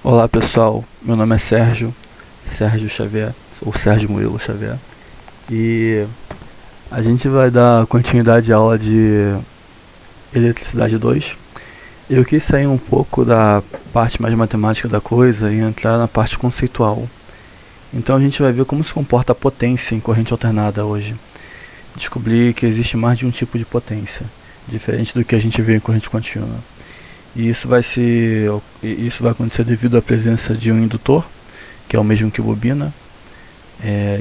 Olá pessoal, meu nome é Sérgio Xavier, ou Sérgio Murilo Xavier, e a gente vai dar continuidade à aula de Eletricidade 2. Eu quis sair um pouco da parte mais matemática da coisa e entrar na parte conceitual. Então a gente vai ver como se comporta a potência em corrente alternada hoje. Descobri que existe mais de um tipo de potência, diferente do que a gente vê em corrente contínua. E isso vai acontecer devido à presença de um indutor, que é o mesmo que bobina,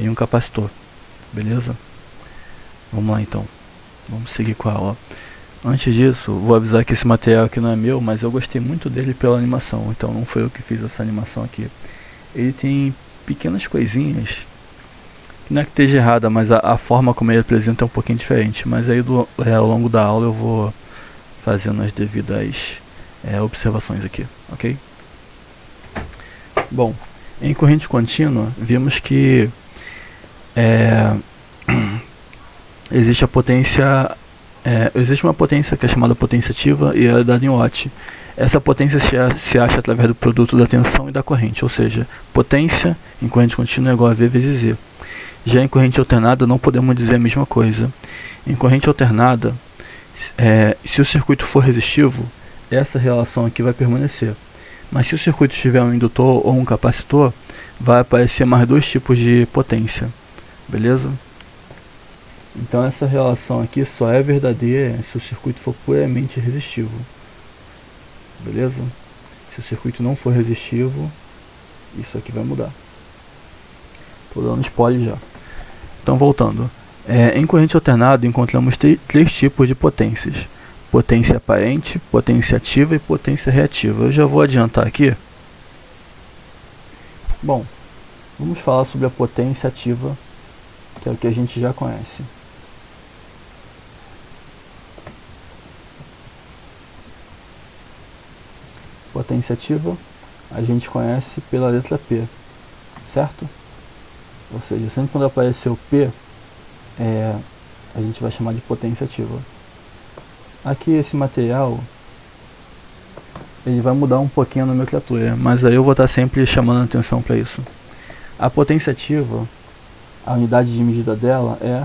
e um capacitor, beleza? Vamos lá então, vamos seguir com a aula. Antes disso, vou avisar que esse material aqui não é meu, mas eu gostei muito dele pela animação, então não foi eu que fiz essa animação aqui. Ele tem pequenas coisinhas, que não é que esteja errada, mas a forma como ele apresenta é um pouquinho diferente, mas aí ao longo da aula eu vou fazendo as devidas observações aqui, ok? Bom, em corrente contínua, vimos que é, existe a potência, existe uma potência que é chamada potência ativa e é dada em watt. Essa potência se acha através do produto da tensão e da corrente, ou seja, potência em corrente contínua é igual a V vezes Z. Já em corrente alternada não podemos dizer a mesma coisa. Em corrente alternada, se o circuito for resistivo, essa relação aqui vai permanecer. Mas se o circuito tiver um indutor ou um capacitor, vai aparecer mais dois tipos de potência, beleza? Então essa relação aqui só é verdadeira se o circuito for puramente resistivo, beleza? Se o circuito não for resistivo, isso aqui vai mudar. Estou dando spoiler já. Então voltando, em corrente alternada encontramos três tipos de potências: potência aparente, potência ativa e potência reativa. Eu já vou adiantar aqui. Bom, vamos falar sobre a potência ativa, que é o que a gente já conhece. Potência ativa a gente conhece pela letra P, certo? Ou seja, sempre quando aparecer o P, a gente vai chamar de potência ativa. Aqui esse material ele vai mudar um pouquinho a nomenclatura, mas aí eu vou estar sempre chamando a atenção para isso. A potência ativa, a unidade de medida dela é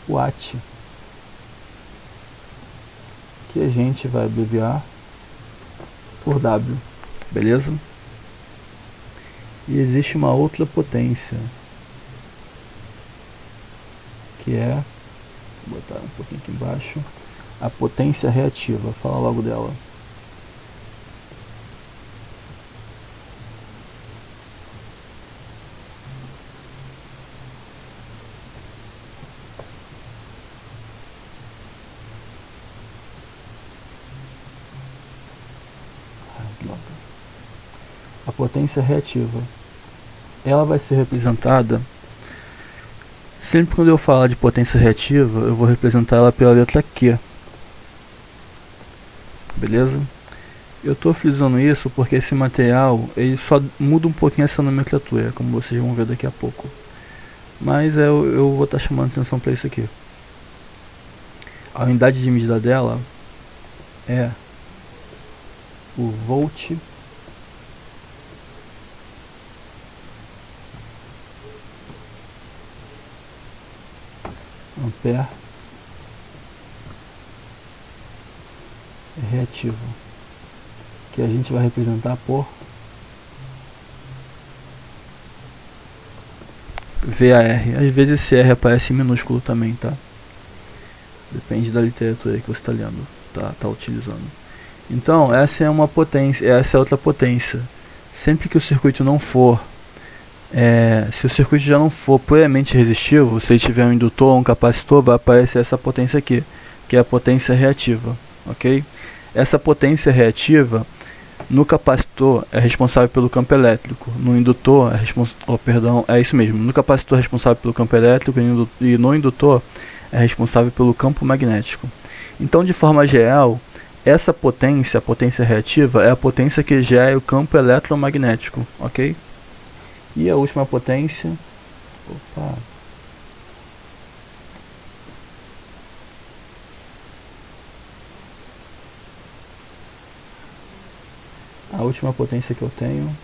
watt, que a gente vai abreviar por W, beleza? E existe uma outra potência, que é, vou botar um pouquinho aqui embaixo, a potência reativa. Fala logo dela. A potência reativa, ela vai ser representada, sempre quando eu falar de potência reativa, eu vou representar ela pela letra Q, beleza? Eu estou frisando isso porque esse material ele só muda um pouquinho essa nomenclatura, como vocês vão ver daqui a pouco. Mas eu vou estar chamando atenção para isso aqui. A unidade de medida dela é o volt ampere reativo, que a gente vai representar por VAR. Às vezes esse R aparece em minúsculo também, tá? Depende da literatura que você está lendo, tá utilizando. Então essa é uma potência, essa é outra potência. Sempre que o circuito não for se o circuito já não for puramente resistivo, se ele tiver um indutor ou um capacitor, vai aparecer essa potência aqui, que é a potência reativa, ok? Essa potência reativa, no capacitor, é responsável pelo campo elétrico, no indutor, é isso mesmo, no capacitor é responsável pelo campo elétrico e no indutor é responsável pelo campo magnético. Então, de forma geral, essa potência, a potência reativa, é a potência que gera o campo eletromagnético, ok? E a última potência, a última potência que eu tenho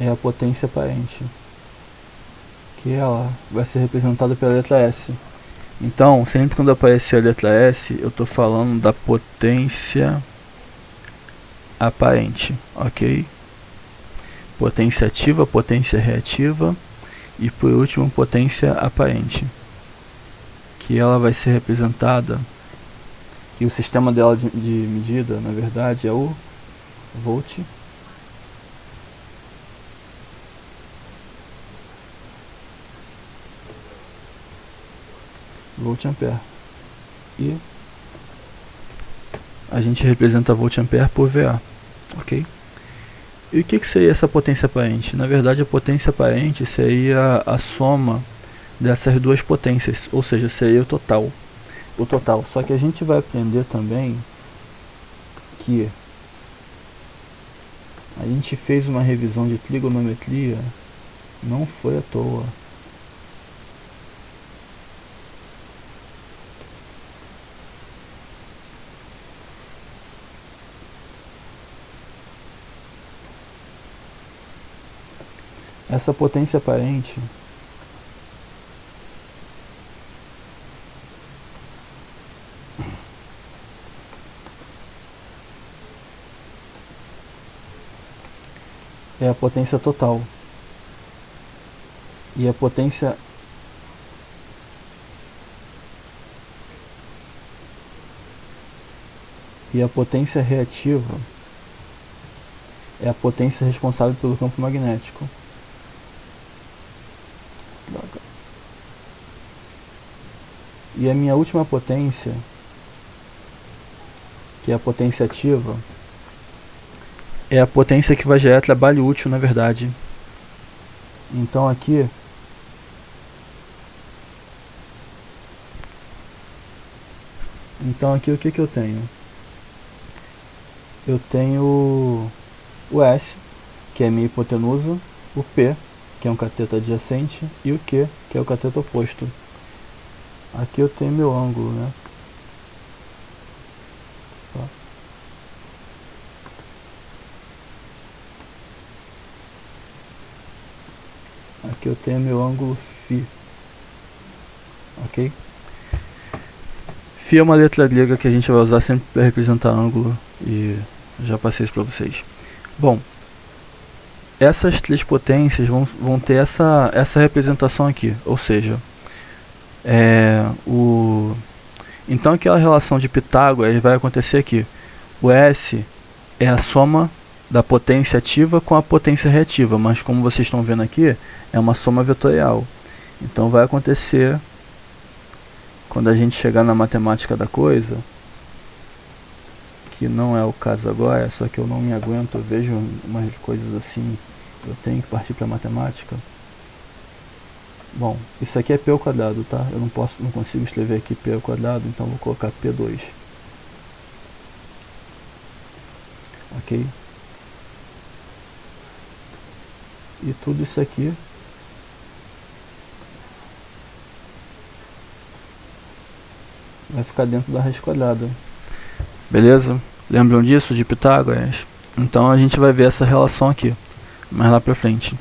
é a potência aparente, que ela vai ser representada pela letra S. Então, sempre quando aparecer a letra S, eu estou falando da potência aparente, ok? Potência ativa, potência reativa e por último potência aparente, que ela vai ser representada, e o sistema dela de medida, na verdade, é o volt volt-ampere, e a gente representa volt-ampere por VA, ok? E o que seria essa potência aparente? Na verdade, a potência aparente seria a soma dessas duas potências, ou seja, seria o total. Só que a gente vai aprender também que a gente fez uma revisão de trigonometria, não foi à toa. Essa potência aparente é a potência total. E a potência reativa é a potência responsável pelo campo magnético. E a minha última potência, que é a potência ativa, é a potência que vai gerar trabalho útil, na verdade. Então aqui o que eu tenho? Eu tenho o S, que é minha hipotenusa, o P, que é um cateto adjacente, e o Q, que é o cateto oposto. Aqui eu tenho meu ângulo, né? Aqui eu tenho meu ângulo φ, ok? Φ é uma letra grega que a gente vai usar sempre para representar ângulo, e já passei isso para vocês. Bom, essas três potências vão ter essa representação aqui, ou seja, então aquela relação de Pitágoras vai acontecer aqui. O S é a soma da potência ativa com a potência reativa, mas como vocês estão vendo aqui, é uma soma vetorial. Então vai acontecer, quando a gente chegar na matemática da coisa, que não é o caso agora, só que eu não me aguento, eu vejo umas coisas assim, eu tenho que partir para matemática. Bom, isso aqui é P ao quadrado, tá? Eu não consigo escrever aqui P ao quadrado, então vou colocar P2. Ok? E tudo isso aqui vai ficar dentro da raiz quadrada. Beleza? Lembram disso, de Pitágoras? Então a gente vai ver essa relação aqui, mais lá pra frente.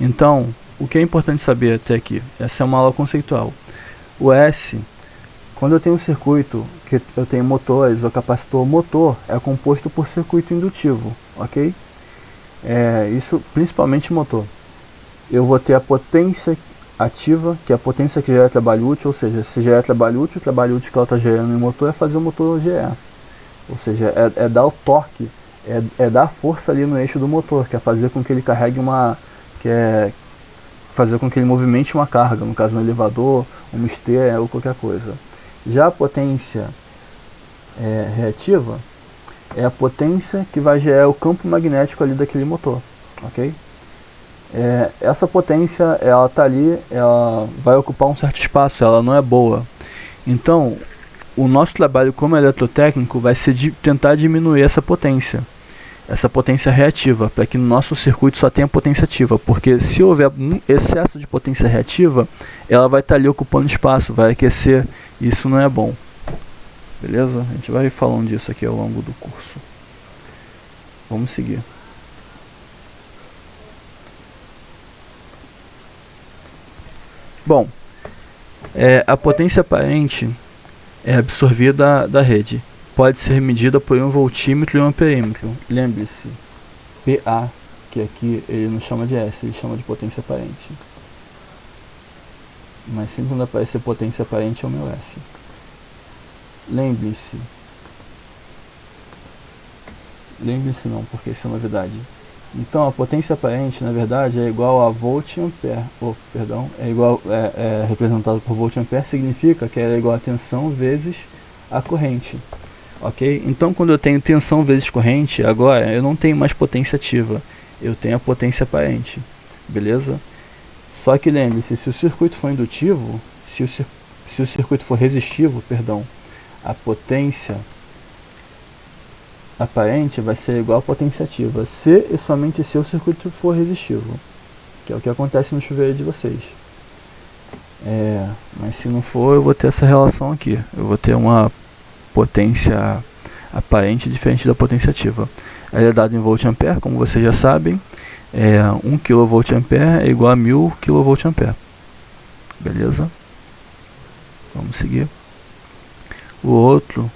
Então, o que é importante saber até aqui? Essa é uma aula conceitual. O S, quando eu tenho um circuito, que eu tenho motores, o capacitor motor é composto por circuito indutivo, ok? Isso principalmente motor. Eu vou ter a potência ativa, que é a potência que gera trabalho útil, ou seja, se gerar trabalho útil que ela está gerando no motor é fazer o motor gerar. Ou seja, é dar o torque, é dar força ali no eixo do motor, que é fazer com que ele carregue fazer com que ele movimente uma carga, no caso um elevador, uma esteira ou qualquer coisa. Já a potência reativa é a potência que vai gerar o campo magnético ali daquele motor, ok? Essa potência, ela tá ali, ela vai ocupar um certo espaço, ela não é boa. Então, o nosso trabalho como eletrotécnico vai ser de tentar diminuir essa potência reativa, para que no nosso circuito só tenha potência ativa, porque se houver um excesso de potência reativa, ela vai estar ali ocupando espaço, vai aquecer, e isso não é bom. Beleza? A gente vai falando disso aqui ao longo do curso. Vamos seguir. Bom, a potência aparente é absorvida da rede. Pode ser medida por 1 voltímetro e 1 amperímetro. Lembre-se, PA, que aqui ele não chama de S, ele chama de potência aparente. Mas sempre quando aparecer potência aparente é o meu S. Lembre-se não, porque isso é novidade. Então a potência aparente, na verdade, é igual a volt ampere. É representado por volt ampere, significa que ela é igual a tensão vezes a corrente. Ok? Então quando eu tenho tensão vezes corrente, agora eu não tenho mais potência ativa, eu tenho a potência aparente. Beleza? Só que lembre-se, se o circuito for indutivo, se o circuito for resistivo, perdão, a potência aparente vai ser igual à potência ativa, se e somente se o circuito for resistivo, que é o que acontece no chuveiro de vocês. Mas se não for, eu vou ter essa relação aqui, eu vou ter uma potência aparente diferente da potência ativa. Ela é dada em volt ampere, como vocês já sabem. 1 kVA é igual a 1000 kVA. Beleza? Vamos seguir. O outro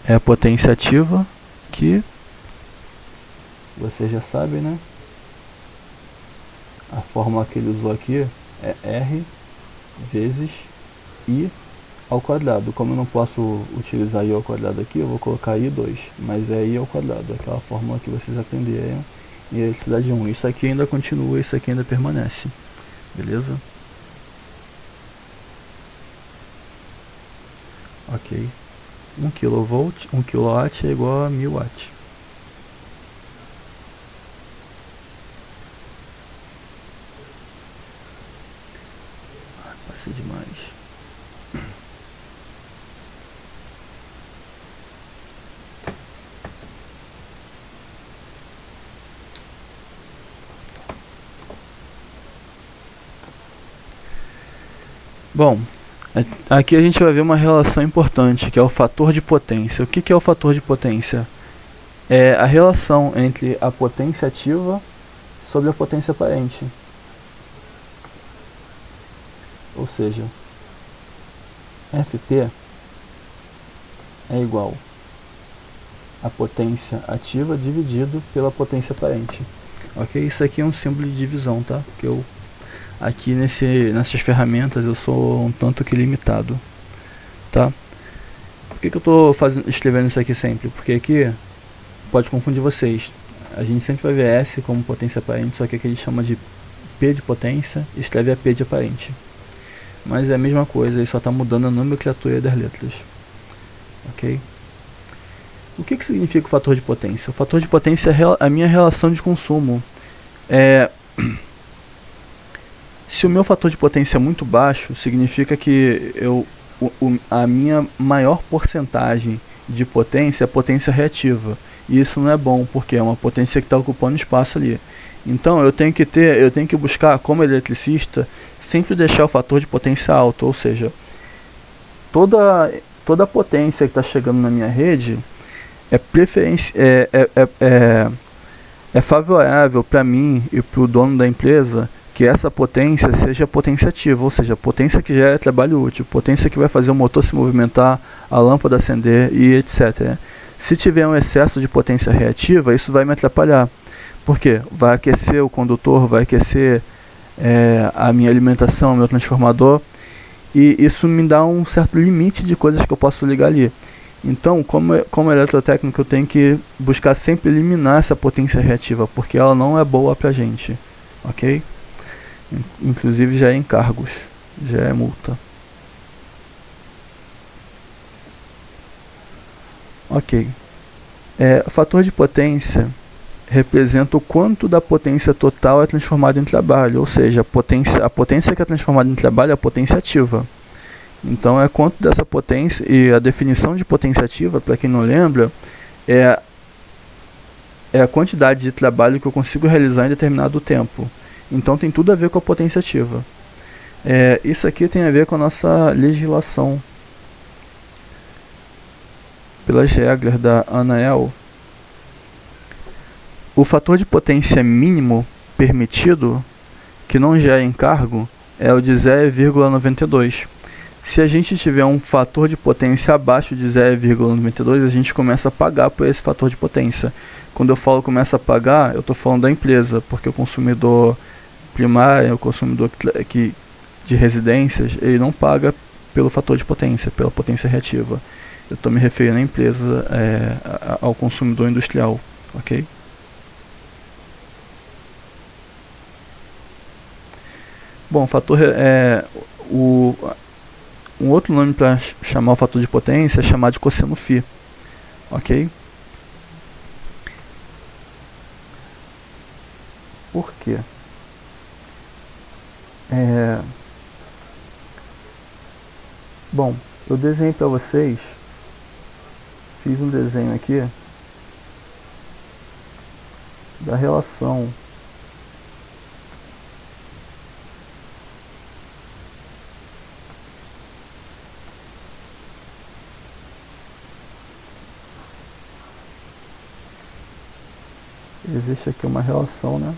é a potência ativa, que vocês já sabem, né? A fórmula que ele usou aqui é R vezes I ao quadrado. Como eu não posso utilizar I ao quadrado aqui, eu vou colocar I2, mas é I ao quadrado, aquela fórmula que vocês aprenderam em eletricidade 1. Isso aqui ainda continua, isso aqui ainda permanece. Beleza? Ok. 1 kV, 1 kW é igual a 1000 watts. Passei demais. Bom, aqui a gente vai ver uma relação importante, que é o fator de potência. O que é o fator de potência? É a relação entre a potência ativa sobre a potência aparente. Ou seja, FP é igual a potência ativa dividido pela potência aparente. Ok? Isso aqui é um símbolo de divisão, tá? Porque eu aqui nessas ferramentas eu sou um tanto que limitado, tá? Por que eu estou escrevendo isso aqui sempre? Porque aqui pode confundir vocês. A gente sempre vai ver S como potência aparente, só que aqui ele chama de P de potência e escreve a P de aparente. Mas é a mesma coisa, ele só está mudando a nomenclatura das letras. Ok? O que significa o fator de potência? O fator de potência é a minha relação de consumo. Se o meu fator de potência é muito baixo, significa que a minha maior porcentagem de potência é a potência reativa. E isso não é bom, porque é uma potência que está ocupando espaço ali. Então eu tenho que buscar, como eletricista, sempre deixar o fator de potência alto, ou seja, toda a potência que está chegando na minha rede é favorável para mim e para o dono da empresa que essa potência seja potência ativa, ou seja, potência que gera trabalho útil, potência que vai fazer o motor se movimentar, a lâmpada acender e etc. Se tiver um excesso de potência reativa, isso vai me atrapalhar. Por quê? Vai aquecer o condutor, vai aquecer a minha alimentação, o meu transformador, e isso me dá um certo limite de coisas que eu posso ligar ali. Então, como eletrotécnico, eu tenho que buscar sempre eliminar essa potência reativa, porque ela não é boa pra gente, ok? Inclusive já é encargos, já é multa. Ok. O fator de potência representa o quanto da potência total é transformada em trabalho, ou seja, a potência que é transformada em trabalho é a potência ativa. Então é quanto dessa potência, e a definição de potência ativa, para quem não lembra, é a quantidade de trabalho que eu consigo realizar em determinado tempo. Então tem tudo a ver com a potência ativa. Isso aqui tem a ver com a nossa legislação. Pelas regras da ANAEL, o fator de potência mínimo permitido que não gera encargo é o de 0,92. Se a gente tiver um fator de potência abaixo de 0,92, a gente começa a pagar por esse fator de potência. Quando eu falo começa a pagar, eu estou falando da empresa, porque o consumidor primário, o consumidor de residências, ele não paga pelo fator de potência, pela potência reativa. Eu estou me referindo à empresa, ao consumidor industrial, ok? Bom, um outro nome para chamar o fator de potência é chamar de cosseno φ, ok? Por quê? Bom, eu desenhei para vocês, fiz um desenho aqui da relação existe aqui uma relação, né?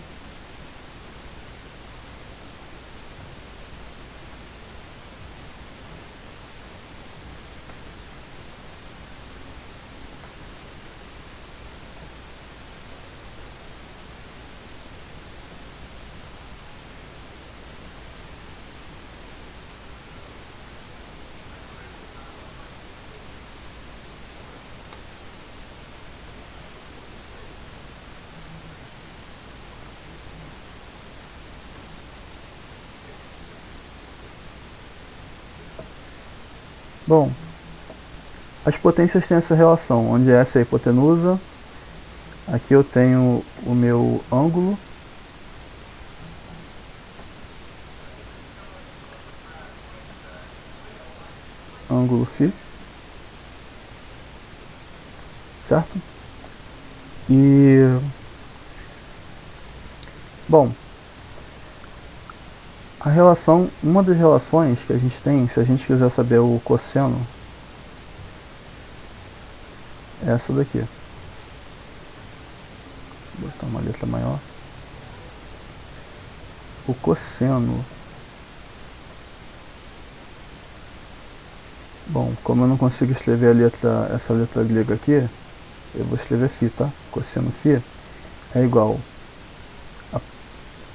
Bom, as potências têm essa relação, onde essa é a hipotenusa, aqui eu tenho o meu ângulo, ângulo φ, certo? E, bom, a relação, uma das relações que a gente tem, se a gente quiser saber o cosseno, é essa daqui. Vou botar uma letra maior. O cosseno. Bom, como eu não consigo escrever essa letra grega aqui, eu vou escrever φ, tá? Cosseno φ é igual a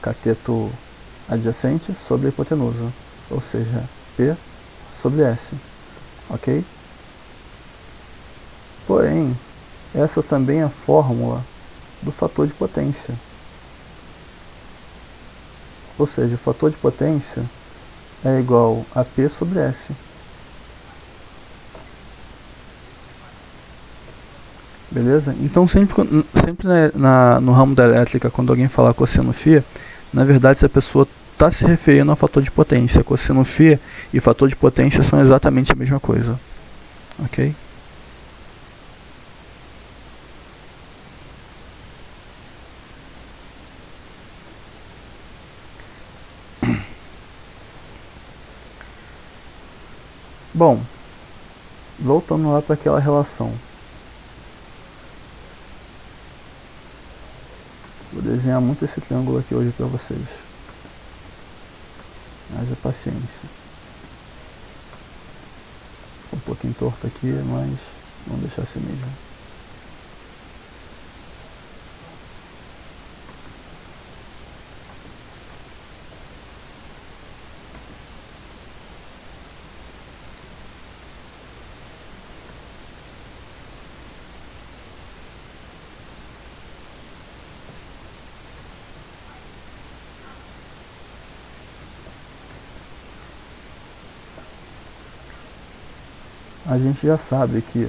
cateto adjacente sobre a hipotenusa, ou seja, P sobre S, ok? Porém, essa também é a fórmula do fator de potência. Ou seja, o fator de potência é igual a P sobre S. Beleza? Então sempre no ramo da elétrica, quando alguém falar cosseno φ, na verdade essa pessoa está se referindo ao fator de potência. Cosseno φ e fator de potência são exatamente a mesma coisa. Ok? Bom, voltando lá para aquela relação. Vou desenhar muito esse triângulo aqui hoje para vocês. Haja paciência. Um pouquinho torto aqui, mas vamos deixar assim mesmo. A gente já sabe que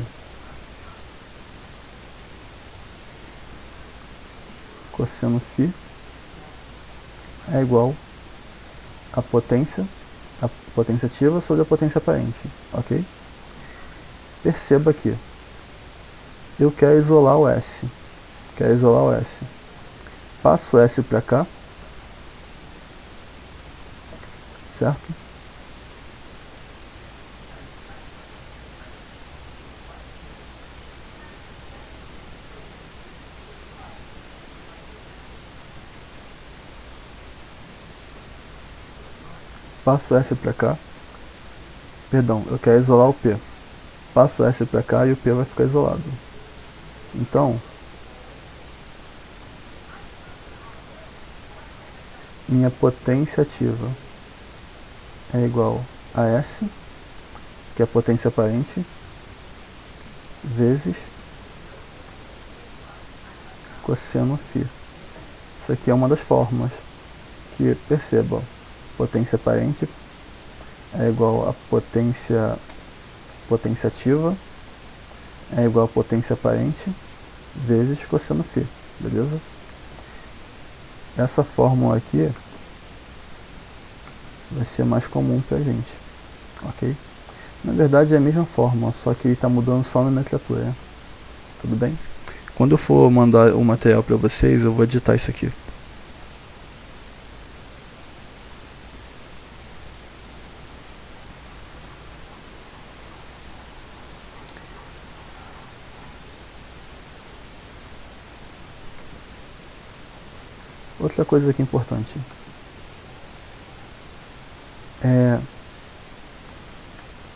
cosseno φ é igual a potência ativa sobre a potência aparente, ok? Perceba que eu quero isolar o S. Passo o S para cá, certo? passo S para cá, perdão, eu quero isolar o P, passo S para cá e o P vai ficar isolado. Então, minha potência ativa é igual a S, que é a potência aparente, vezes cosseno φ. Isso aqui é uma das fórmulas que, perceba, potência aparente é igual a potência ativa é igual a potência aparente vezes cosseno φ, beleza? Essa fórmula aqui vai ser mais comum pra gente, ok? Na verdade é a mesma fórmula, só que está mudando só a nomenclatura, né? Tudo bem? Quando eu for mandar o material para vocês, eu vou editar isso aqui. Outra coisa aqui importante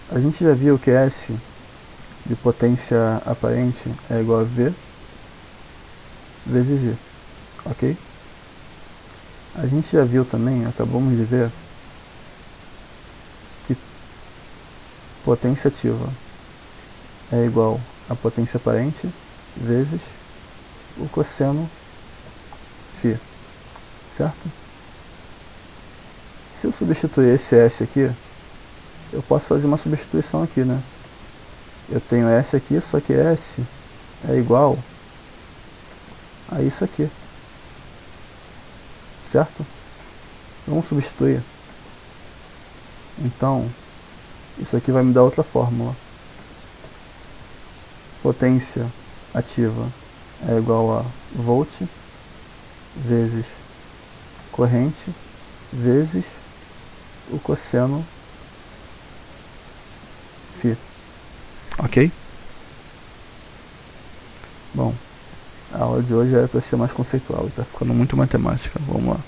a gente já viu que S de potência aparente é igual a V vezes I, ok? A gente já viu também, acabamos de ver, que potência ativa é igual a potência aparente vezes o cosseno φ, certo? Se eu substituir esse S aqui, eu posso fazer uma substituição aqui, né? Eu tenho S aqui, só que S é igual a isso aqui, certo? Vamos substituir. Então, isso aqui vai me dar outra fórmula. Potência ativa é igual a volt vezes corrente vezes o cosseno φ. Ok? Bom, a aula de hoje era para ser mais conceitual e está ficando muito matemática. Vamos lá.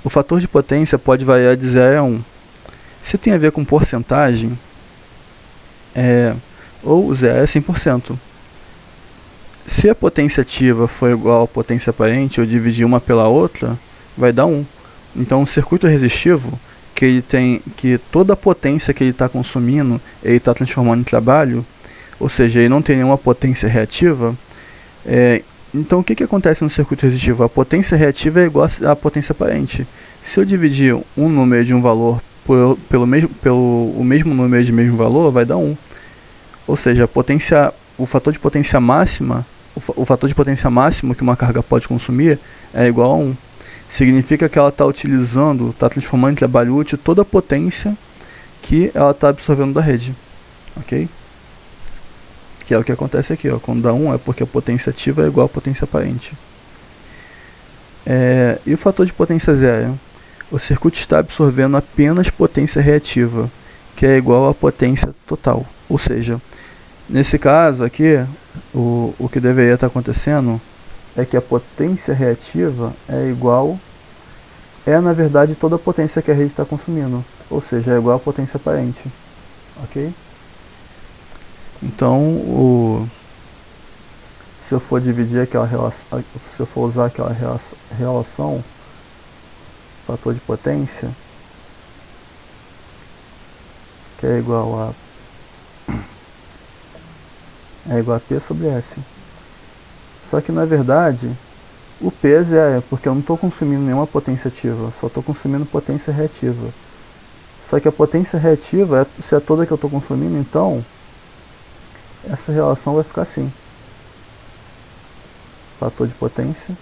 O fator de potência pode variar de 0 a 1. Se tem a ver com porcentagem, ou 0 a 100%. Se a potência ativa for igual à potência aparente, eu dividir uma pela outra, vai dar 1. Então, um circuito resistivo, que toda a potência que ele está consumindo, ele está transformando em trabalho, ou seja, ele não tem nenhuma potência reativa, então o que acontece no circuito resistivo? A potência reativa é igual à potência aparente. Se eu dividir um número de um valor pelo mesmo número de mesmo valor, vai dar 1. Ou seja, o fator de potência máxima, o fator de potência máximo que uma carga pode consumir é igual a 1. Significa que ela está está transformando em trabalho útil toda a potência que ela está absorvendo da rede, ok? Que é o que acontece aqui, ó. Quando dá 1 é porque a potência ativa é igual à potência aparente. E o fator de potência zero? O circuito está absorvendo apenas potência reativa, que é igual à potência total. Ou seja, nesse caso aqui, o que deveria estar acontecendo é que a potência reativa na verdade toda a potência que a rede está consumindo, ou seja, é igual à potência aparente, ok? Então, se eu for dividir aquela relação, se eu for usar aquela relação, fator de potência, que é igual a P sobre S. Só que na verdade o P é zero, porque eu não estou consumindo nenhuma potência ativa, só estou consumindo potência reativa. Só que a potência reativa, se é toda que eu estou consumindo, então essa relação vai ficar assim. Fator de potência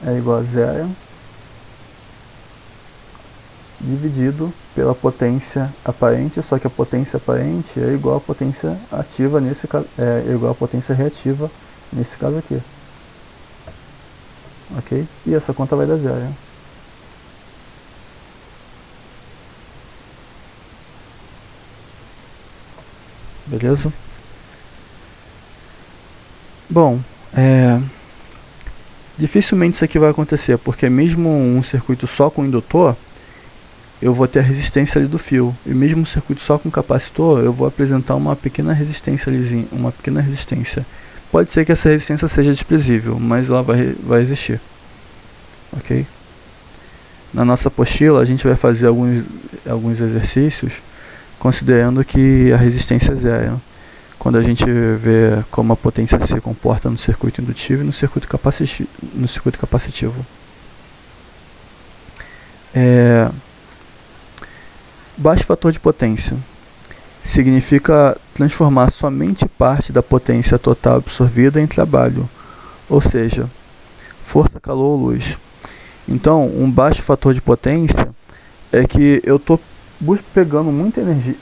é igual a zero dividido pela potência aparente, só que a potência aparente é igual à potência ativa nesse caso, é igual à potência reativa nesse caso aqui, ok? E essa conta vai dar zero. Beleza? Bom, Dificilmente isso aqui vai acontecer, porque mesmo um circuito só com indutor, eu vou ter a resistência ali do fio. E mesmo um circuito só com capacitor, eu vou apresentar uma pequena resistência ali, uma pequena resistência. Pode ser que essa resistência seja desprezível, mas ela vai existir. Ok? Na nossa apostila, a gente vai fazer alguns exercícios considerando que a resistência é zero. Quando a gente vê como a potência se comporta no circuito indutivo e no circuito capacitivo. Baixo fator de potência significa transformar somente parte da potência total absorvida em trabalho, ou seja, força, calor ou luz. Então, um baixo fator de potência é que eu estou pegando muita energia.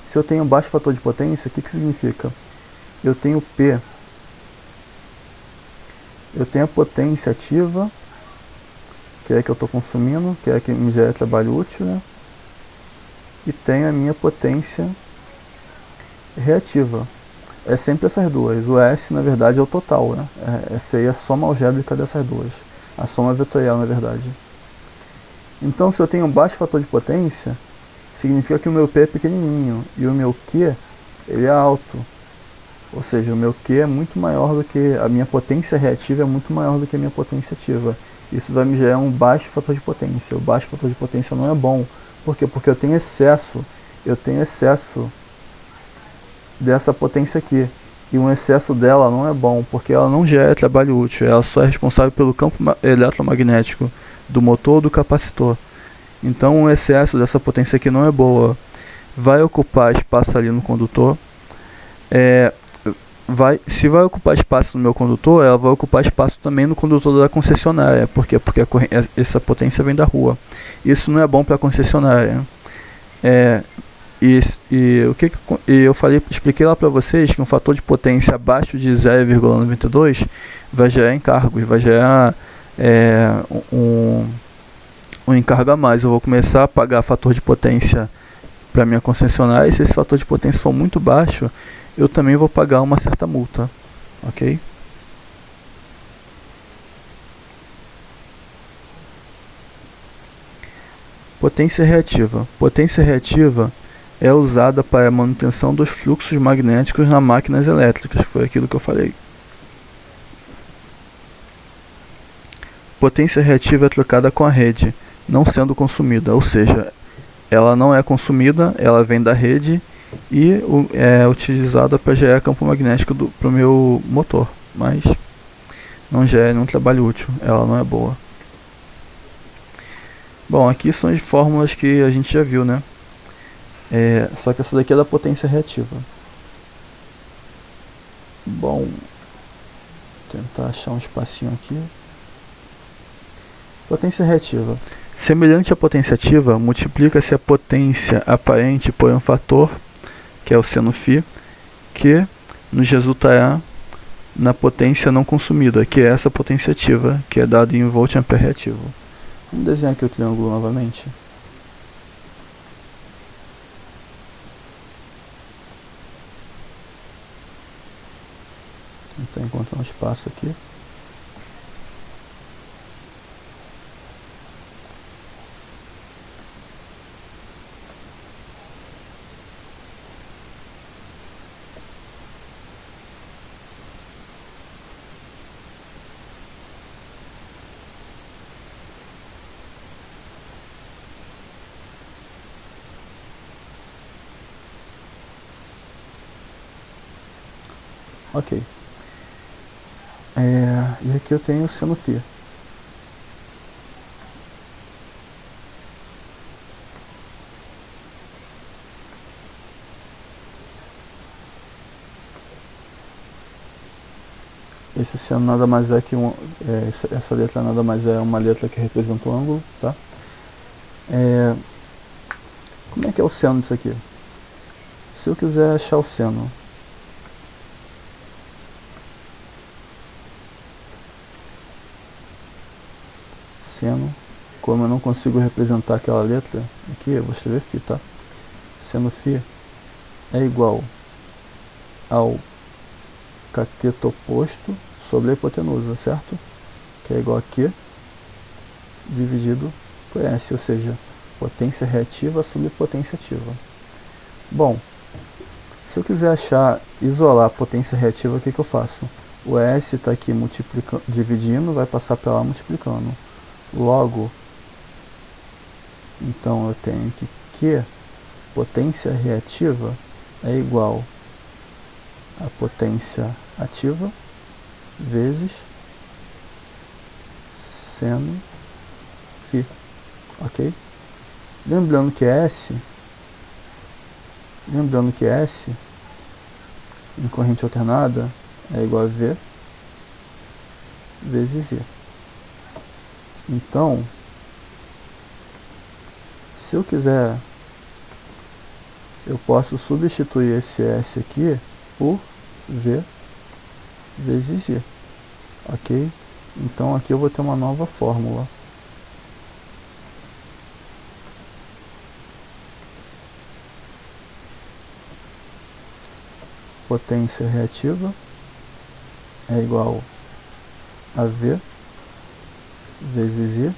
Se eu tenho baixo fator de potência, o que significa? Eu tenho P. Eu tenho a potência ativa, que é a que eu estou consumindo, que é a que me gera trabalho útil, né? E tenho a minha potência reativa. É sempre essas duas. O S, na verdade, é o total, né? Essa aí é a soma algébrica dessas duas. A soma vetorial, na verdade. Então, se eu tenho um baixo fator de potência, significa que o meu P é pequenininho e o meu Q ele é alto. Ou seja, o meu Q é muito maior do que a minha potência reativa, é muito maior do que a minha potência ativa. Isso vai me gerar um baixo fator de potência. O baixo fator de potência não é bom. Por quê? Porque eu tenho excesso dessa potência aqui. E um excesso dela não é bom, porque ela não gera trabalho útil. Ela só é responsável pelo campo eletromagnético do motor ou do capacitor. Então o excesso dessa potência aqui não é boa. Vai ocupar espaço ali no condutor. Se vai ocupar espaço no meu condutor, ela vai ocupar espaço também no condutor da concessionária. Por quê? Porque essa potência vem da rua. Isso não é bom para a concessionária. Eu expliquei lá para vocês que um fator de potência abaixo de 0,92 vai gerar encargos, vai gerar um encargo a mais. Eu vou começar a pagar fator de potência para minha concessionária, e se esse fator de potência for muito baixo, eu também vou pagar uma certa multa, ok? Potência reativa. Potência reativa é usada para a manutenção dos fluxos magnéticos nas máquinas elétricas, foi aquilo que eu falei. Potência reativa é trocada com a rede, não sendo consumida, ou seja, ela não é consumida, ela vem da rede e é utilizada para gerar campo magnético para o meu motor, mas não gera nenhum trabalho útil, ela não é boa. Bom, aqui são as fórmulas que a gente já viu, né? Só que essa daqui é da potência reativa. Bom, tentar achar um espacinho aqui. Potência reativa. Semelhante à potência ativa, multiplica-se a potência aparente por um fator, que é o seno φ, que nos resultará na potência não consumida, que é essa potência ativa, que é dada em volt ampere reativo. Vamos desenhar aqui o triângulo novamente. Tentar encontrar um espaço aqui. Ok. E aqui eu tenho o seno φ. Esse seno nada mais é que essa letra nada mais é uma letra que representa um ângulo, tá? Como é que é o seno disso aqui? Se eu quiser achar o seno, como eu não consigo representar aquela letra, aqui eu vou escrever φ, tá? Seno φ é igual ao cateto oposto sobre a hipotenusa, certo? Que é igual a Q dividido por S, ou seja, potência reativa sobre potência ativa. Bom, se eu quiser isolar a potência reativa, o que eu faço? O S está aqui dividindo, vai passar para lá multiplicando. Logo, então eu tenho que Q, potência reativa, é igual a potência ativa vezes seno φ, ok? Lembrando que S em corrente alternada é igual a V vezes I. Então, se eu quiser, eu posso substituir esse S aqui por V vezes I, ok? Então aqui eu vou ter uma nova fórmula. Potência reativa é igual a V vezes I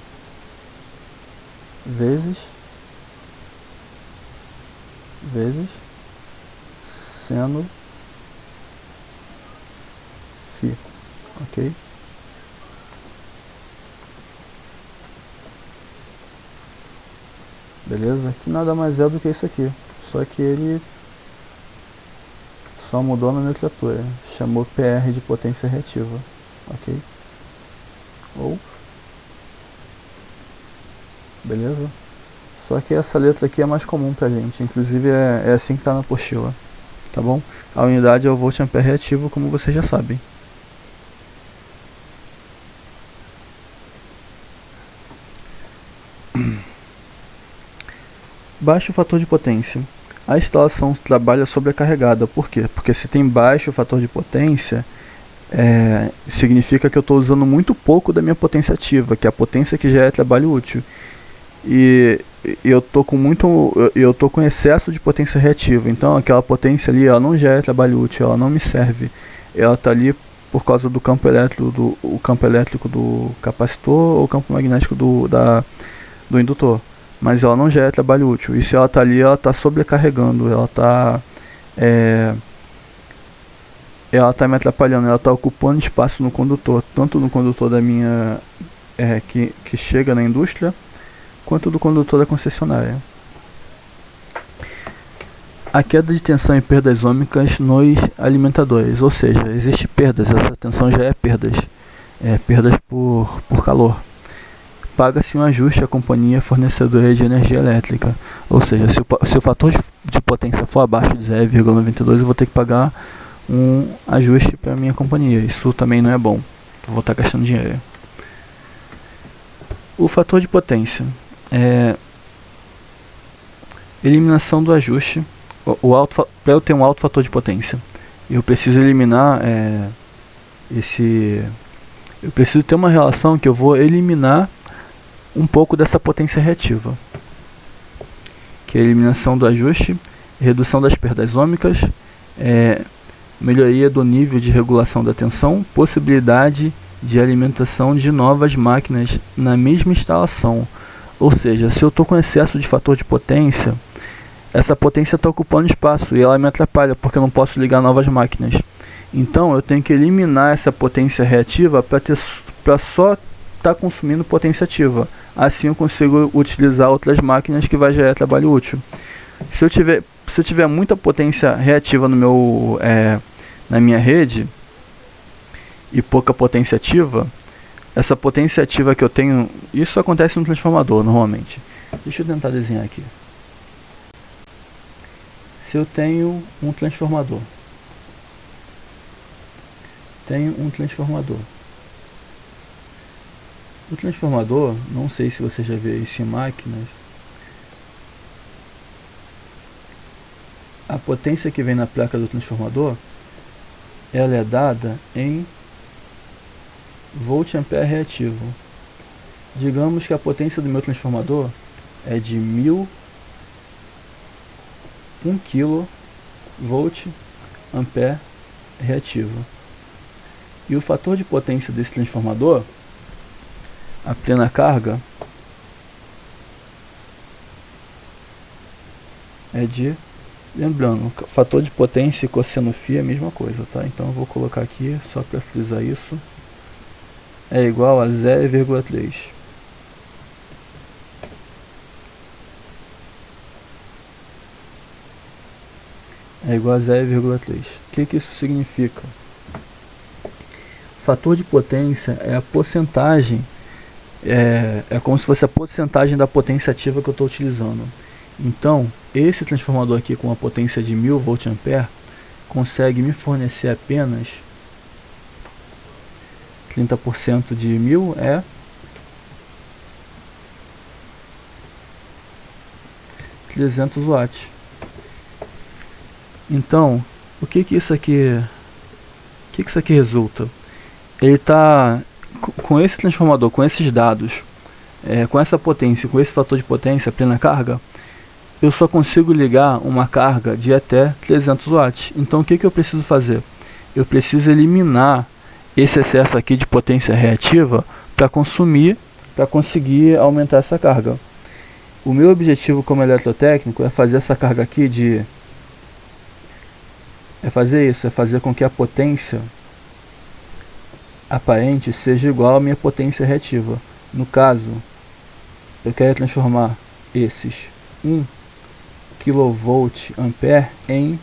vezes seno φ, ok? Beleza? Que nada mais é do que isso aqui, só que ele só mudou a nomenclatura, chamou PR de potência reativa, ok? Beleza? Só que essa letra aqui é mais comum pra gente, inclusive é assim que tá na apostila, tá bom? A unidade é o volt ampere reativo, como vocês já sabem. Baixo fator de potência. A instalação trabalha sobrecarregada. Por quê? Porque se tem baixo fator de potência, significa que eu estou usando muito pouco da minha potência ativa, que é a potência que já é trabalho útil. E eu estou com excesso de potência reativa. Então aquela potência ali, ela não já é trabalho útil, ela não me serve. Ela está ali por causa do campo elétrico do capacitor ou campo magnético do indutor. Mas ela não já é trabalho útil. E se ela está ali, ela está sobrecarregando, ela está me atrapalhando, ela está ocupando espaço no condutor, tanto no condutor da minha que chega na indústria, quanto do condutor da concessionária. A queda de tensão e perdas ômicas nos alimentadores, ou seja, existe perdas, essa tensão já é perdas por calor. Paga-se um ajuste à companhia fornecedora de energia elétrica, ou seja, se o fator de potência for abaixo de 0,92, eu vou ter que pagar um ajuste para a minha companhia. Isso também não é bom, eu vou estar gastando dinheiro. O fator de potência é eliminação do ajuste. Para eu ter um alto fator de potência, eu preciso eliminar eu preciso ter uma relação que eu vou eliminar um pouco dessa potência reativa, que é a eliminação do ajuste, redução das perdas ômicas, melhoria do nível de regulação da tensão, possibilidade de alimentação de novas máquinas na mesma instalação. Ou seja, se eu estou com excesso de fator de potência, essa potência está ocupando espaço e ela me atrapalha, porque eu não posso ligar novas máquinas. Então eu tenho que eliminar essa potência reativa para só estar consumindo potência ativa. Assim eu consigo utilizar outras máquinas que vai gerar trabalho útil. Se eu tiver muita potência reativa na minha rede e pouca potência ativa, essa potência ativa que eu tenho, isso acontece no transformador normalmente. Deixa eu tentar desenhar aqui. Se eu tenho um transformador, o transformador, não sei se você já viu isso em máquinas, a potência que vem na placa do transformador, ela é dada em volt ampere reativo. Digamos que a potência do meu transformador é de 1 kV ampere reativo. E o fator de potência desse transformador, a plena carga, é de, lembrando, fator de potência e cosseno φ é a mesma coisa, tá? Então eu vou colocar aqui, só para frisar isso, é igual a 0,3. É igual a 0,3. O que isso significa? Fator de potência é a porcentagem, é como se fosse a porcentagem da potência ativa que eu estou utilizando. Então, esse transformador aqui com a potência de 1000 VA consegue me fornecer apenas 30% de 1000 é 300 watts. Então, o que isso aqui resulta? Ele está com esse transformador, com esses dados, com essa potência, com esse fator de potência, plena carga, eu só consigo ligar uma carga de até 300 watts. Então o que eu preciso fazer? Eu preciso eliminar esse excesso aqui de potência reativa para consumir, para conseguir aumentar essa carga. O meu objetivo como eletrotécnico é fazer essa carga aqui é fazer com que a potência aparente seja igual à minha potência reativa. No caso, eu quero transformar esses 1 kVA em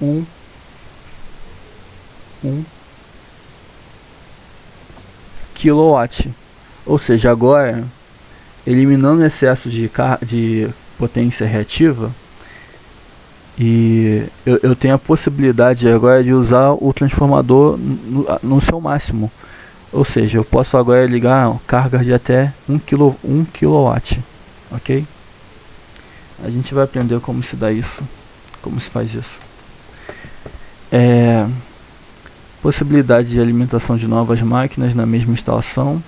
1 kW. Ou seja, agora, eliminando o excesso de potência reativa, e eu tenho a possibilidade agora de usar o transformador no seu máximo. Ou seja, eu posso agora ligar cargas de até 1 kW. Ok? A gente vai aprender como se dá isso, como se faz isso. Possibilidade de alimentação de novas máquinas na mesma instalação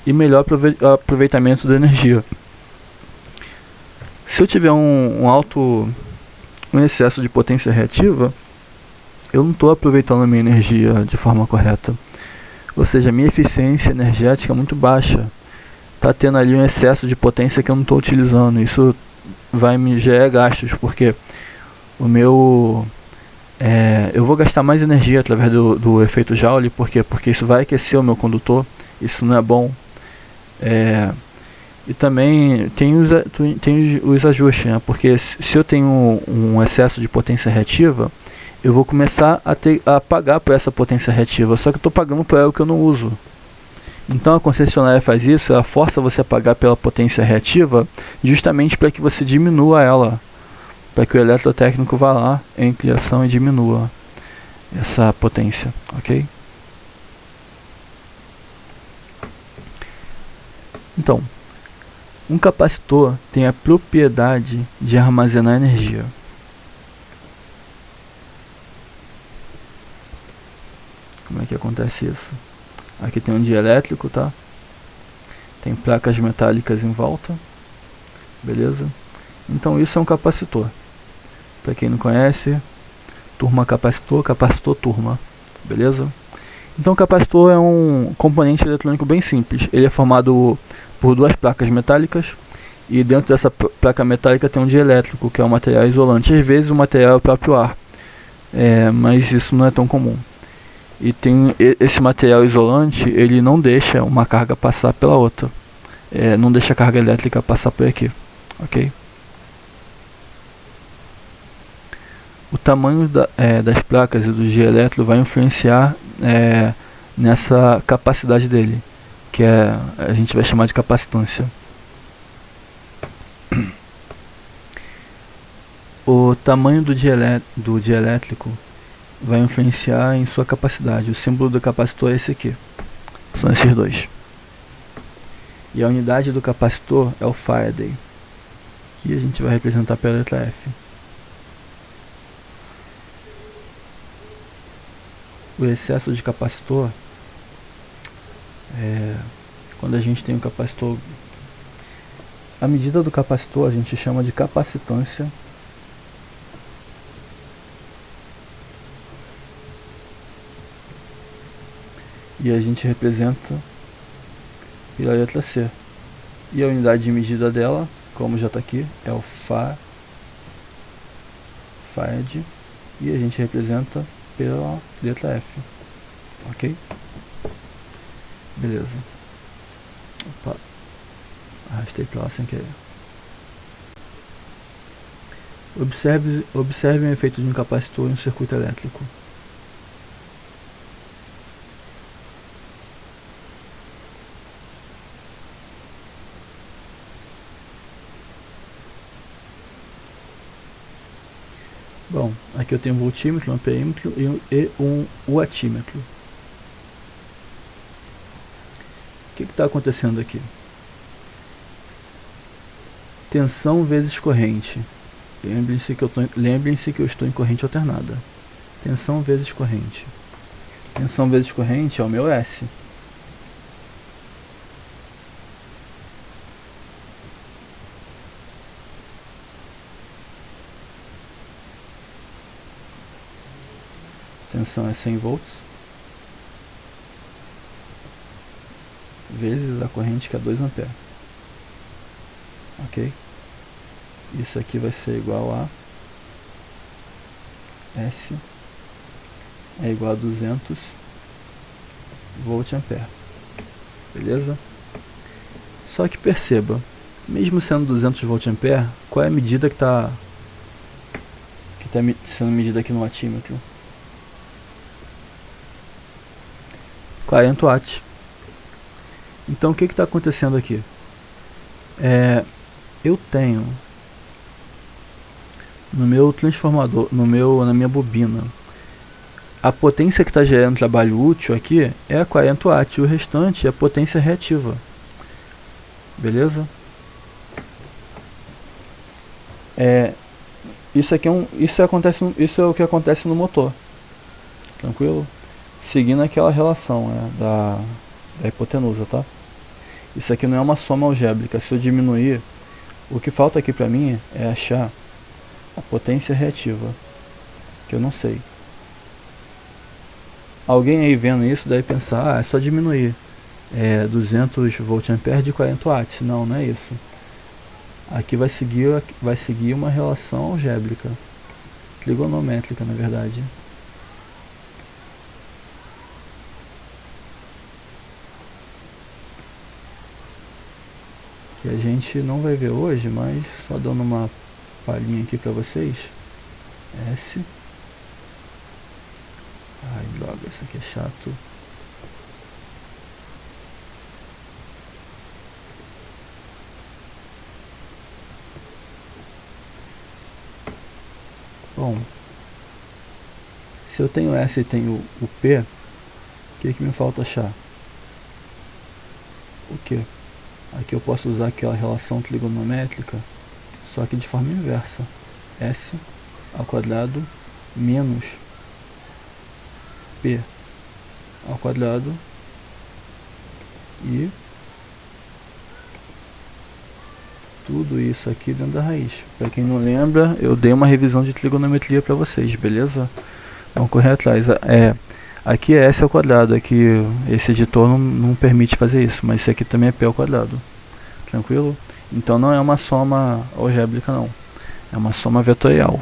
e melhor aproveitamento da energia. Se eu tiver um excesso de potência reativa, eu não estou aproveitando a minha energia de forma correta. Ou seja, a minha eficiência energética é muito baixa. Está tendo ali um excesso de potência que eu não estou utilizando. Isso vai me gerar gastos, porque eu vou gastar mais energia através do efeito Joule. Por quê? Porque isso vai aquecer o meu condutor. Isso não é bom. E também tem os ajustes, né? Porque se eu tenho um excesso de potência reativa, eu vou começar a pagar por essa potência reativa, só que eu estou pagando por algo que eu não uso. Então a concessionária faz isso, ela força você a pagar pela potência reativa, justamente para que você diminua ela, para que o eletrotécnico vá lá em criação e diminua essa potência, ok? Então, um capacitor tem a propriedade de armazenar energia. Como é que acontece isso? Aqui tem um dielétrico, tá? Tem placas metálicas em volta. Beleza? Então isso é um capacitor. Para quem não conhece, turma capacitor, capacitor turma. Beleza? Então o capacitor é um componente eletrônico bem simples. Ele é formado por duas placas metálicas e dentro dessa placa metálica tem um dielétrico, que é um material isolante. Às vezes o material é o próprio ar, mas isso não é tão comum. E tem esse material isolante, ele não deixa uma carga passar pela outra, não deixa a carga elétrica passar por aqui, ok? O tamanho das placas e do dielétrico vai influenciar nessa capacidade dele, que a gente vai chamar de capacitância. O tamanho do dielétrico vai influenciar em sua capacidade. O símbolo do capacitor é esse aqui. São esses dois. E a unidade do capacitor é o Faraday, que a gente vai representar pela letra F. O excesso de capacitor, quando a gente tem um capacitor, a medida do capacitor a gente chama de capacitância. E a gente representa pela letra C. E a unidade de medida dela, como já está aqui, é o Farad. E a gente representa pela letra F. Ok? Beleza. Opa. Arrastei para lá sem querer. Observe o efeito de um capacitor em um circuito elétrico. Bom, aqui eu tenho um voltímetro, um amperímetro e um watímetro. O que está acontecendo aqui? Tensão vezes corrente. Lembrem-se que eu estou em corrente alternada. Tensão vezes corrente. Tensão vezes corrente é o meu S. Tensão é 100 volts vezes a corrente, que é 2 amperes. Ok? Isso aqui vai ser igual a S é igual a 200 volt ampere. Beleza? Só que perceba, mesmo sendo 200 volt ampere, qual é a medida que está sendo medida aqui no watímetro? 40 watts. Então o que está acontecendo aqui? Eu tenho no meu transformador, na minha bobina, a potência que está gerando trabalho útil aqui é 40 watts, e o restante é a potência reativa. Beleza? Isso é o que acontece no motor. Tranquilo? Seguindo aquela relação da hipotenusa, tá? Isso aqui não é uma soma algébrica. Se eu diminuir, o que falta aqui pra mim é achar a potência reativa, que eu não sei. Alguém aí vendo isso deve pensar, é só diminuir 200 volt ampere de 40 watts. Não, não é isso. Aqui vai seguir uma relação algébrica, trigonométrica, na verdade. Que a gente não vai ver hoje, mas só dando uma palhinha aqui pra vocês. S. Ai, droga, isso aqui é chato. Bom, se eu tenho S e tenho o P, o que me falta achar? O que? Aqui eu posso usar aquela relação trigonométrica, só que de forma inversa. S ao quadrado menos P ao quadrado e tudo isso aqui dentro da raiz. Para quem não lembra, eu dei uma revisão de trigonometria para vocês, beleza? Vamos correr atrás. Aqui é S ao quadrado, aqui esse editor não permite fazer isso, mas esse aqui também é P ao quadrado. Tranquilo? Então não é uma soma algébrica, não. É uma soma vetorial.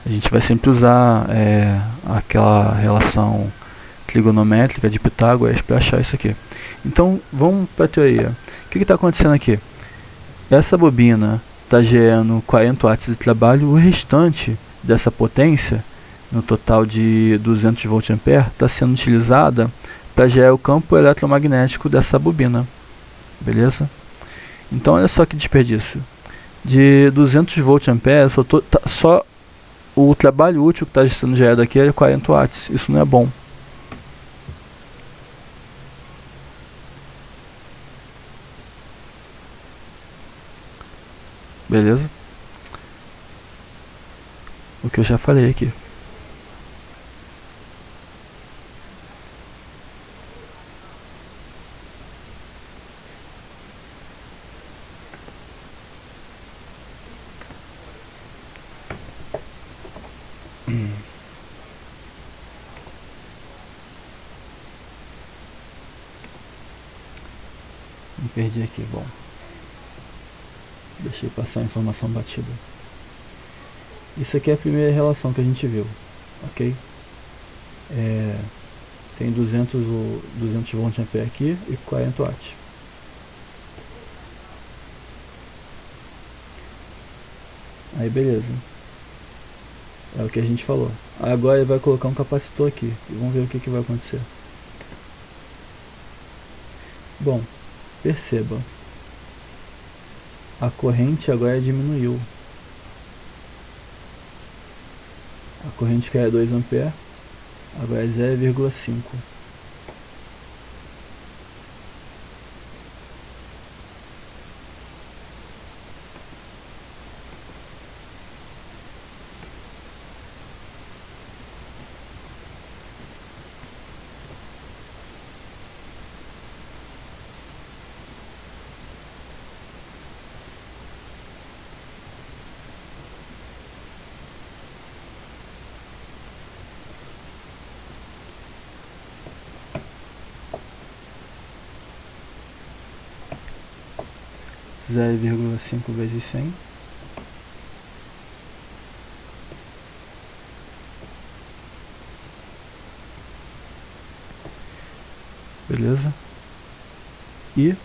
A gente vai sempre usar aquela relação trigonométrica de Pitágoras para achar isso aqui. Então vamos para a teoria. O que está acontecendo aqui? Essa bobina está gerando 40 watts de trabalho, o restante dessa potência, no total de 200 volt ampere, está sendo utilizada para gerar o campo eletromagnético dessa bobina. Beleza? Então olha só que desperdício. De 200 volt ampere, só o trabalho útil que está sendo gerado aqui é 40 watts. Isso não é bom. Beleza? O que eu já falei aqui. Me perdi aqui, bom. Deixei passar a informação batida. Isso aqui é a primeira relação que a gente viu, ok? Tem 200 VA aqui e 40 watts. Aí beleza. É o que a gente falou. Agora ele vai colocar um capacitor aqui e vamos ver o que vai acontecer. Bom, perceba. A corrente agora diminuiu. A corrente que era 2 A, agora é 0,5. Zero vírgula cinco vezes 100. Beleza? E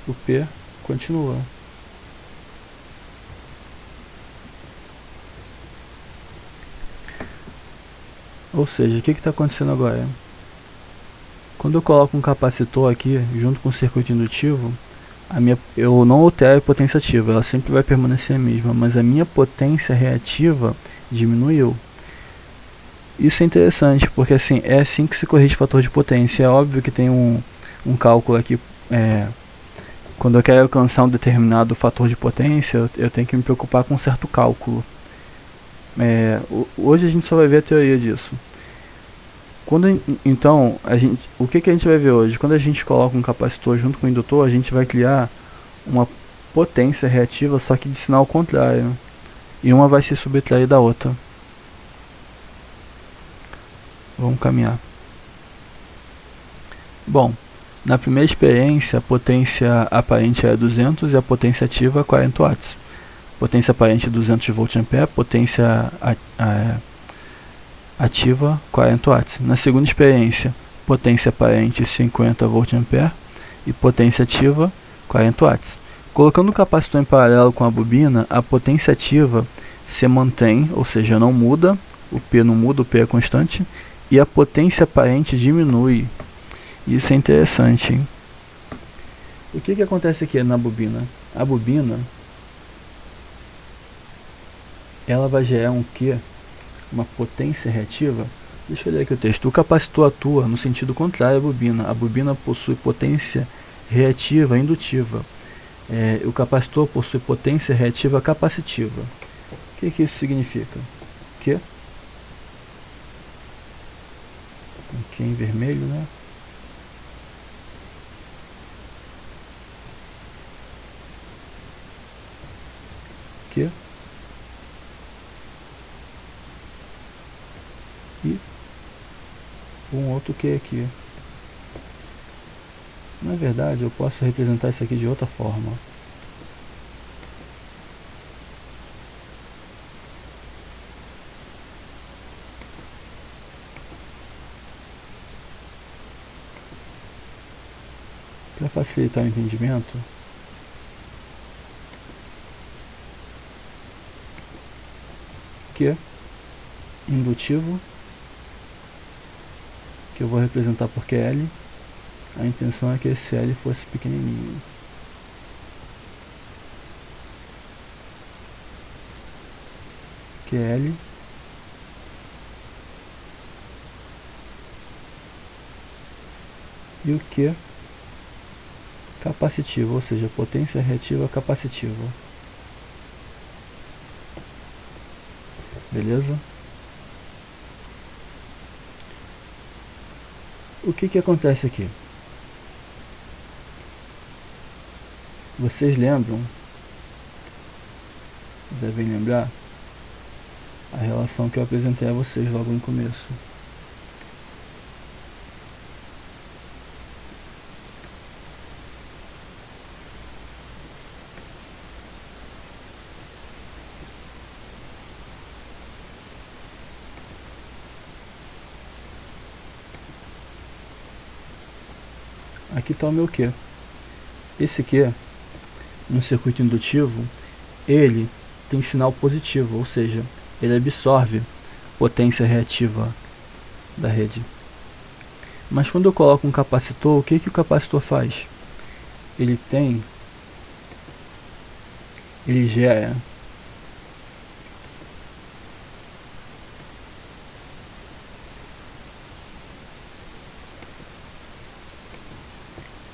o P continua. Ou seja, o que está acontecendo agora? Quando eu coloco um capacitor aqui, junto com o circuito indutivo, eu não altero a potência ativa, ela sempre vai permanecer a mesma, mas a minha potência reativa diminuiu. Isso é interessante, porque assim, é assim que se corrige o fator de potência. É óbvio que tem um cálculo aqui, quando eu quero alcançar um determinado fator de potência, eu tenho que me preocupar com um certo cálculo. Hoje a gente só vai ver a teoria disso. Então, o que a gente vai ver hoje? Quando a gente coloca um capacitor junto com o indutor, a gente vai criar uma potência reativa, só que de sinal contrário. E uma vai se subtrair da outra. Vamos caminhar. Bom, na primeira experiência, a potência aparente é 200 e a potência ativa é 40 watts. Potência aparente 200 VA, potência ativa 40 watts. Na segunda experiência, potência aparente 50 VA e potência ativa 40 watts. Colocando o capacitor em paralelo com a bobina, a potência ativa se mantém, ou seja, não muda, o P não muda, o P é constante, e a potência aparente diminui. Isso é interessante, hein? O que acontece aqui na bobina? A bobina, ela vai gerar um Q, uma potência reativa. Deixa eu ler aqui o texto. O capacitor atua no sentido contrário à bobina. A bobina possui potência reativa indutiva. O capacitor possui potência reativa capacitiva. O que isso significa? Que aqui em vermelho, né? Que e um outro que aqui. Na verdade, eu posso representar isso aqui de outra forma. Para facilitar o entendimento, que indutivo, que eu vou representar por QL. A intenção é que esse L fosse pequenininho. QL e o Q capacitivo, ou seja, potência reativa capacitiva. Beleza? O que acontece aqui? Vocês lembram? Devem lembrar a relação que eu apresentei a vocês logo no começo. aqui está o meu Q. Esse Q, no circuito indutivo, ele tem sinal positivo, ou seja, ele absorve potência reativa da rede. Mas quando eu coloco um capacitor, o que o capacitor faz? Ele gera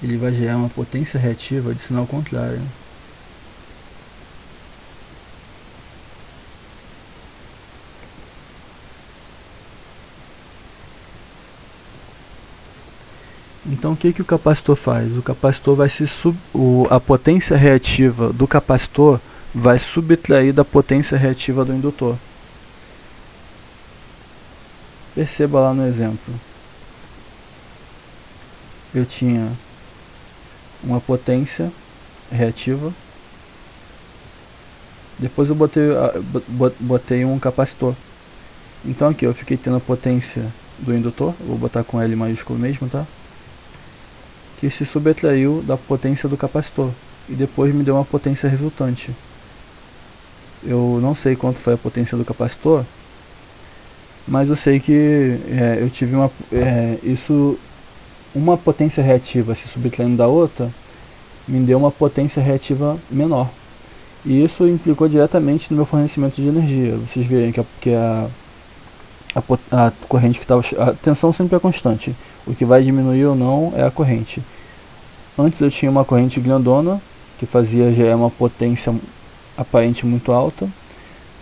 ele vai gerar uma potência reativa de sinal contrário. Então o que o capacitor faz? O capacitor vai a potência reativa do capacitor vai subtrair da potência reativa do indutor. Perceba lá no exemplo. Eu tinha uma potência reativa, depois eu botei um capacitor. Então aqui eu fiquei tendo a potência do indutor, vou botar com L maiúsculo mesmo, tá? Que se subtraiu da potência do capacitor e depois me deu uma potência resultante. Eu não sei quanto foi a potência do capacitor, mas eu sei que eu tive uma potência reativa se subtraindo da outra me deu uma potência reativa menor, e isso implicou diretamente no meu fornecimento de energia. Vocês verem que a corrente que estava, a tensão sempre é constante, o que vai diminuir ou não é a corrente. Antes eu tinha uma corrente grandona que fazia gerar uma potência aparente muito alta.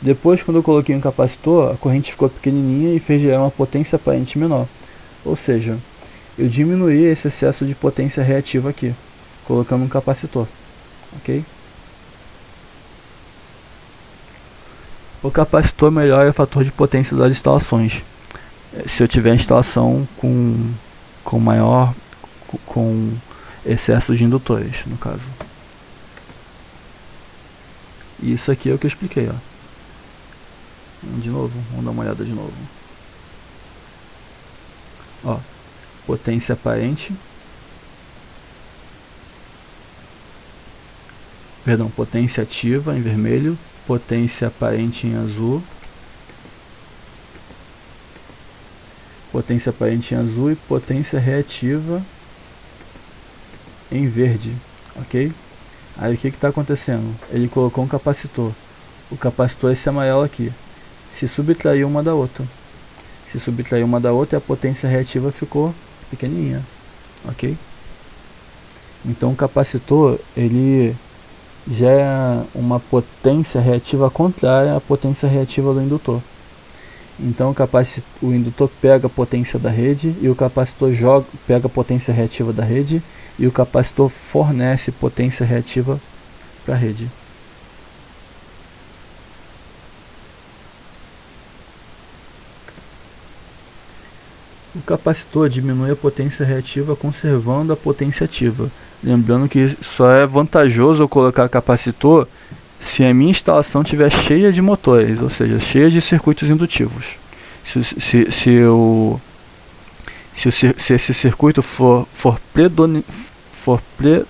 Depois, quando eu coloquei um capacitor, a corrente ficou pequenininha e fez gerar uma potência aparente menor. Ou seja, eu diminuí esse excesso de potência reativa aqui, colocando um capacitor, ok? O capacitor melhora o fator de potência das instalações. Se eu tiver instalação com excesso de indutores, no caso. E isso aqui é o que eu expliquei, ó. De novo, vamos dar uma olhada de novo. Ó, potência aparente. Perdão, potência ativa em vermelho, potência aparente em azul. Potência aparente em azul e potência reativa em verde, ok? Aí o que está acontecendo? Ele colocou um capacitor. O capacitor é esse amarelo aqui. Se subtraiu uma da outra. Se subtraiu uma da outra, a potência reativa ficou pequenininha, ok? Então o capacitor, ele gera uma potência reativa contrária à potência reativa do indutor. Então o indutor pega a potência da rede e o capacitor pega a potência reativa da rede, e o capacitor fornece potência reativa para a rede. O capacitor diminui a potência reativa conservando a potência ativa. Lembrando que só é vantajoso eu colocar capacitor se a minha instalação estiver cheia de motores, ou seja, cheia de circuitos indutivos. Se esse circuito for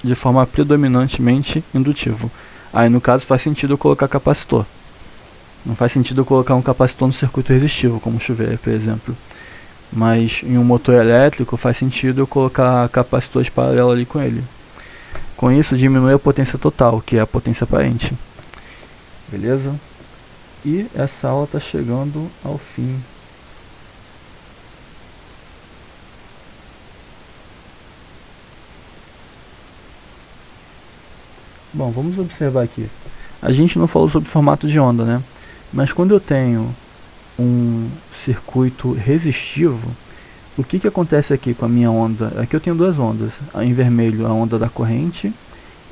de forma predominantemente indutivo, aí no caso faz sentido eu colocar capacitor. Não faz sentido eu colocar um capacitor no circuito resistivo, como chuveiro, por exemplo. Mas em um motor elétrico faz sentido eu colocar capacitores paralelos ali com ele. Com isso diminui a potência total, que é a potência aparente. Beleza? E essa aula está chegando ao fim. Bom, vamos observar aqui. A gente não falou sobre formato de onda, né? Mas quando eu tenho um circuito resistivo, o que acontece aqui com a minha onda? Aqui eu tenho duas ondas, em vermelho a onda da corrente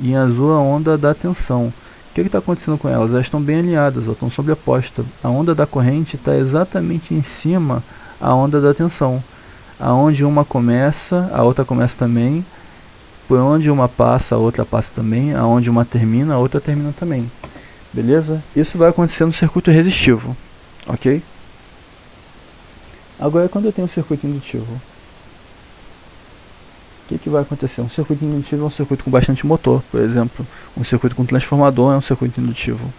e em azul a onda da tensão. O que está acontecendo com elas? Elas estão bem alinhadas, estão sobrepostas. A onda da corrente está exatamente em cima da onda da tensão. Aonde uma começa, a outra começa também. Por onde uma passa, a outra passa também. Aonde uma termina, a outra termina também. Beleza? Isso vai acontecer no circuito resistivo, ok? Agora, quando eu tenho um circuito indutivo, que vai acontecer? Um circuito indutivo é um circuito com bastante motor, por exemplo. Um circuito com transformador é um circuito indutivo.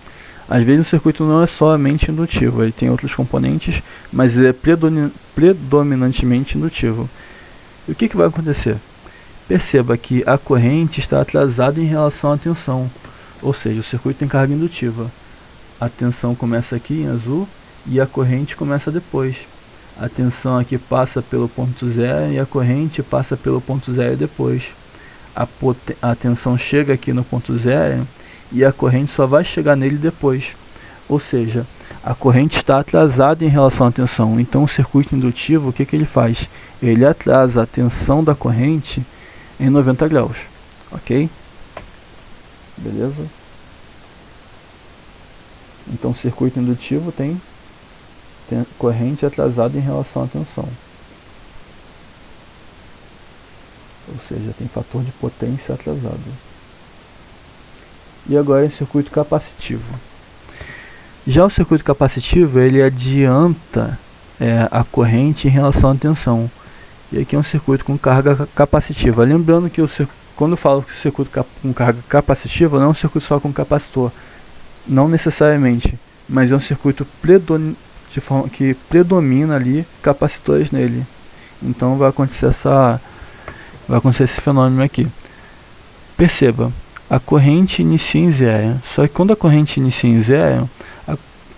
Às vezes o circuito não é somente indutivo, ele tem outros componentes, mas ele é predominantemente indutivo. E o que vai acontecer? Perceba que a corrente está atrasada em relação à tensão, ou seja, o circuito tem carga indutiva. A tensão começa aqui em azul e a corrente começa depois. A tensão aqui passa pelo ponto zero e a corrente passa pelo ponto zero depois. A tensão chega aqui no ponto zero e a corrente só vai chegar nele depois. Ou seja, a corrente está atrasada em relação à tensão. Então o circuito indutivo, o que ele faz? Ele atrasa a tensão da corrente em 90 graus. Ok? Beleza? Então o circuito indutivo tem corrente atrasada em relação à tensão. Ou seja, tem fator de potência atrasado. E agora o circuito capacitivo. Já o circuito capacitivo, ele adianta a corrente em relação à tensão. E aqui é um circuito com carga capacitiva. Lembrando que quando eu falo que o circuito com carga capacitiva, não é um circuito só com capacitor. Não necessariamente, mas é um circuito que predomina ali capacitores nele. Então vai acontecer esse fenômeno aqui. Perceba, a corrente inicia em zero. Só que quando a corrente inicia em zero,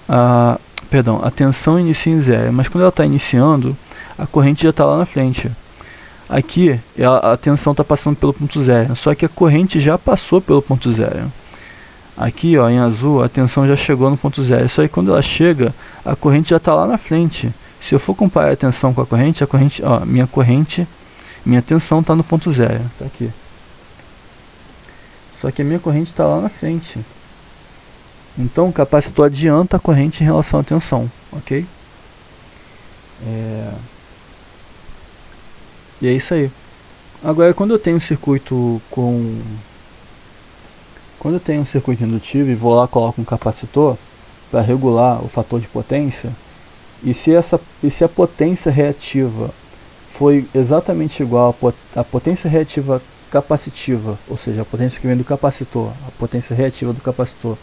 a tensão inicia em zero, mas quando ela está iniciando, a corrente já está lá na frente. Aqui a tensão está passando pelo ponto zero, só que a corrente já passou pelo ponto zero. Aqui ó, em azul a tensão já chegou no ponto zero, só que quando ela chega, a corrente já está lá na frente. Se eu for comparar a tensão com a corrente, ó, minha tensão está no ponto zero, está aqui. Só que a minha corrente está lá na frente. Então o capacitor adianta a corrente em relação à tensão, ok? E é isso aí. Agora quando eu tenho um circuito indutivo e vou lá e coloco um capacitor para regular o fator de potência, e se a potência reativa foi exatamente igual à potência reativa capacitiva, ou seja, a potência que vem do capacitor, a potência reativa do capacitor,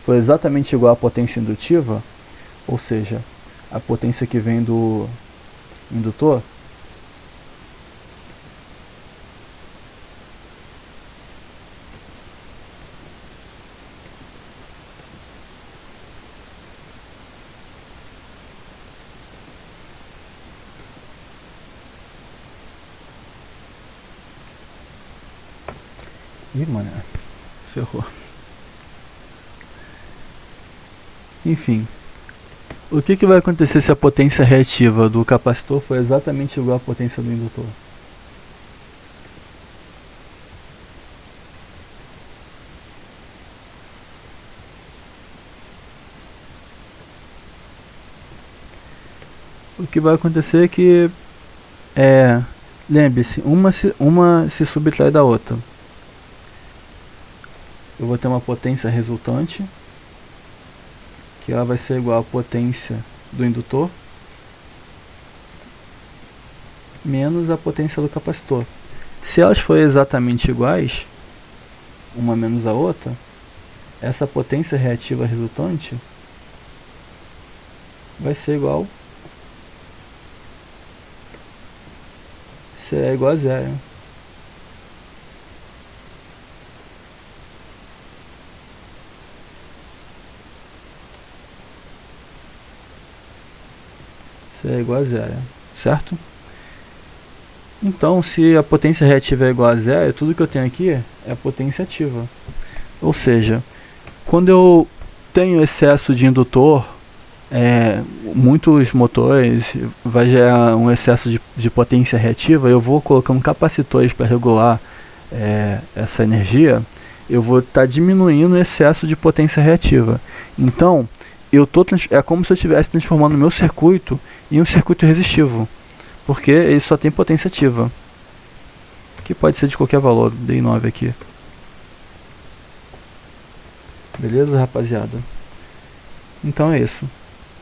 foi exatamente igual à potência indutiva, ou seja, a potência que vem do indutor, ih, mano, ferrou. Enfim, o que vai acontecer se a potência reativa do capacitor for exatamente igual à potência do indutor? O que vai acontecer é que, lembre-se, uma se subtrai da outra. Eu vou ter uma potência resultante, que ela vai ser igual à potência do indutor, menos a potência do capacitor. Se elas forem exatamente iguais, uma menos a outra, essa potência reativa resultante vai ser igual, será igual a zero. Será igual a zero, certo? Então, se a potência reativa é igual a zero, tudo que eu tenho aqui é a potência ativa. Ou seja, quando eu tenho excesso de indutor, muitos motores vai gerar um excesso de potência reativa, eu vou colocando capacitores para regular essa energia, eu vou estar diminuindo o excesso de potência reativa. Então, é como se eu estivesse transformando o meu circuito em um circuito resistivo, porque ele só tem potência ativa, que pode ser de qualquer valor. Dei 9 aqui. Beleza, rapaziada? Então é isso.